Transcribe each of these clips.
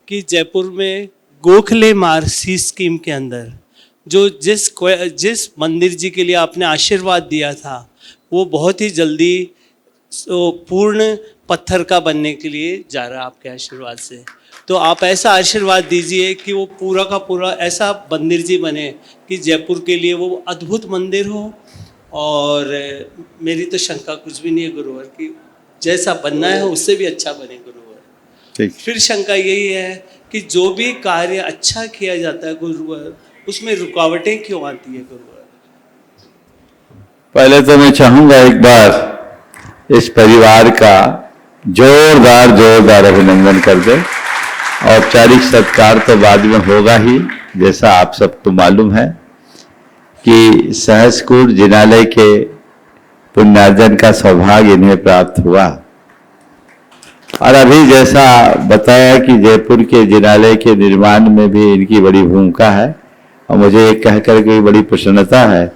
कि जयपुर में गोखले मारसी स्कीम के अंदर जो जिस मंदिर जी के लिए आपने आशीर्वाद दिया था वो बहुत ही जल्दी पूर्ण पत्थर का बनने के लिए जा रहा है आपके आशीर्वाद से। तो आप ऐसा आशीर्वाद दीजिए कि वो पूरा का पूरा ऐसा मंदिर जी बने कि जयपुर के लिए वो अद्भुत मंदिर हो। और मेरी तो शंका कुछ भी नहीं है गुरुवर कि जैसा बनना है उससे भी अच्छा बने गुरुवर। फिर शंका यही है कि जो भी कार्य अच्छा किया जाता है गुरुवर उसमें रुकावटें क्यों आती है गुरुवर? पहले तो मैं चाहूंगा एक बार इस परिवार का जोरदार अभिनंदन कर दे। औपचारिक सत्कार तो बाद में होगा ही, जैसा आप सबको मालूम है कि सहसकूट जिनालय के पुण्यार्जन का सौभाग्य इन्हें प्राप्त हुआ। और अभी जैसा बताया कि जयपुर के जिनालय के निर्माण में भी इनकी बड़ी भूमिका है और मुझे ये कहकर के बड़ी प्रसन्नता है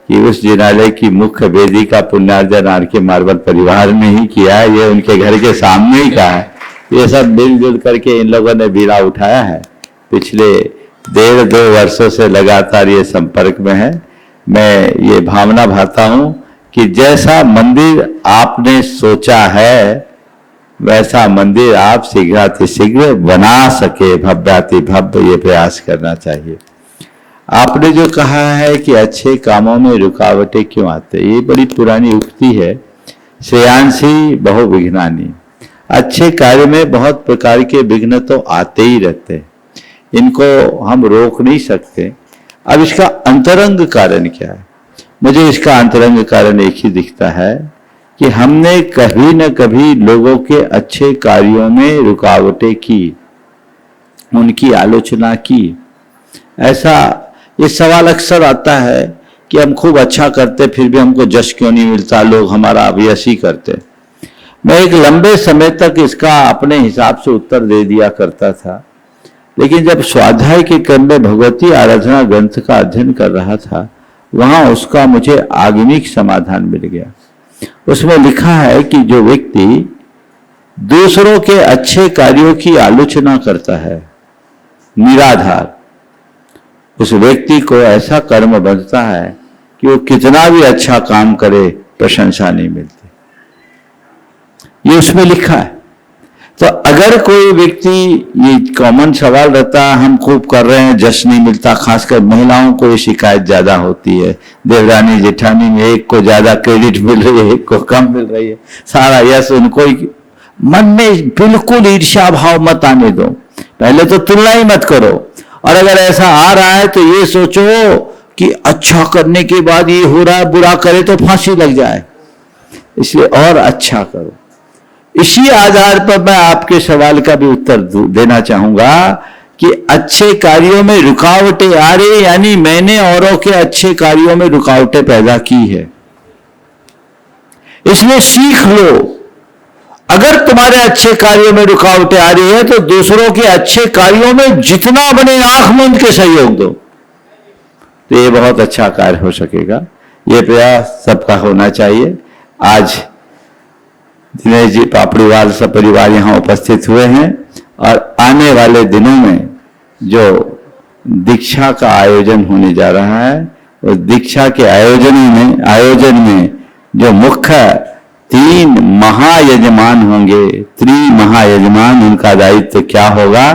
कि उस जिनालय की मुख्य वेदी का पुण्यार्जन आर.के. मार्बल परिवार ने ही किया है। ये उनके घर के सामने ही का है। ये सब मिलजुल करके इन लोगों ने बीड़ा उठाया है। पिछले 1.5-2 वर्षों से लगातार ये संपर्क में है। मैं ये भावना भाता हूं कि जैसा मंदिर आपने सोचा है वैसा मंदिर आप शीघ्रातिशीघ्र बना सके, भव्याति भव्य ये प्रयास करना चाहिए। आपने जो कहा है कि अच्छे कामों में रुकावटें क्यों आते, ये बड़ी पुरानी उक्ति है, श्रेयांसी बहु विघ्नानि। अच्छे कार्य में बहुत प्रकार के विघ्न तो आते ही रहते हैं, इनको हम रोक नहीं सकते। अब इसका अंतरंग कारण क्या है? मुझे इसका अंतरंग कारण एक ही दिखता है कि हमने कभी न कभी लोगों के अच्छे कार्यों में रुकावटें की, उनकी आलोचना की। ऐसा ये सवाल अक्सर आता है कि हम खूब अच्छा करते फिर भी हमको जश क्यों नहीं मिलता, लोग हमारा अभियसी करते। मैं एक लंबे समय तक इसका अपने हिसाब से उत्तर दे दिया करता था, लेकिन जब स्वाध्याय के क्रम में भगवती आराधना ग्रंथ का अध्ययन कर रहा था वहां उसका मुझे आगमिक समाधान मिल गया। उसमें लिखा है कि जो व्यक्ति दूसरों के अच्छे कार्यों की आलोचना करता है निराधार, उस व्यक्ति को ऐसा कर्म बनता है कि वो कितना भी अच्छा काम करे प्रशंसा नहीं मिलती। ये उसमें लिखा है। तो अगर कोई व्यक्ति, ये कॉमन सवाल रहता है, हम खूब कर रहे हैं जश नहीं मिलता, खासकर महिलाओं को ये शिकायत ज्यादा होती है, देवरानी जेठानी में एक को ज्यादा क्रेडिट मिल रही है, एक को कम मिल रही है, सारा यश उनको ही। मन में बिल्कुल ईर्ष्या भाव मत आने दो, पहले तो तुलना ही मत करो। और अगर ऐसा आ रहा है तो ये सोचो कि अच्छा करने के बाद ये हो रहा है, बुरा करे तो फांसी लग जाए, इसलिए और अच्छा करो। इसी आधार पर मैं आपके सवाल का भी उत्तर देना चाहूंगा कि अच्छे कार्यों में रुकावटें आ रही, यानी मैंने औरों के अच्छे कार्यों में रुकावटें पैदा की है, इसलिए सीख लो। अगर तुम्हारे अच्छे कार्यों में रुकावटें आ रही है तो दूसरों के अच्छे कार्यों में जितना बने आंख मूंद के सहयोग दो, तो ये बहुत अच्छा कार्य हो सकेगा। ये प्रयास सबका होना चाहिए। आज दिनेश जी पापड़ीवाल सब परिवार यहाँ उपस्थित हुए हैं और आने वाले दिनों में जो दीक्षा का आयोजन होने जा रहा है, उस दीक्षा के आयोजन में जो मुख्य 3 महायजमान होंगे, त्रिमहायजमान, उनका दायित्व क्या होगा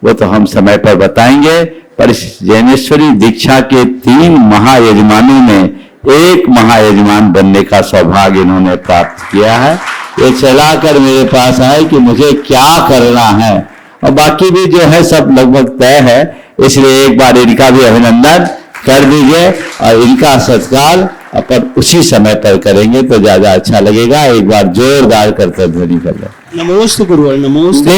वो तो हम समय पर बताएंगे। पर इस जैनेश्वरी दीक्षा के 3 महायजमानों में एक महायजमान बनने का सौभाग्य इन्होंने प्राप्त किया है। ये चलाकर मेरे पास आए कि मुझे क्या करना है, और बाकी भी जो है सब लगभग तय है, इसलिए एक बार इनका भी अभिनंदन कर दीजिए और इनका सत्कार अपन उसी समय पर करेंगे तो ज्यादा अच्छा लगेगा। एक बार जोरदार करते ध्वनि कर लो। नमोस्तु गुरुवर, नमोस्तु।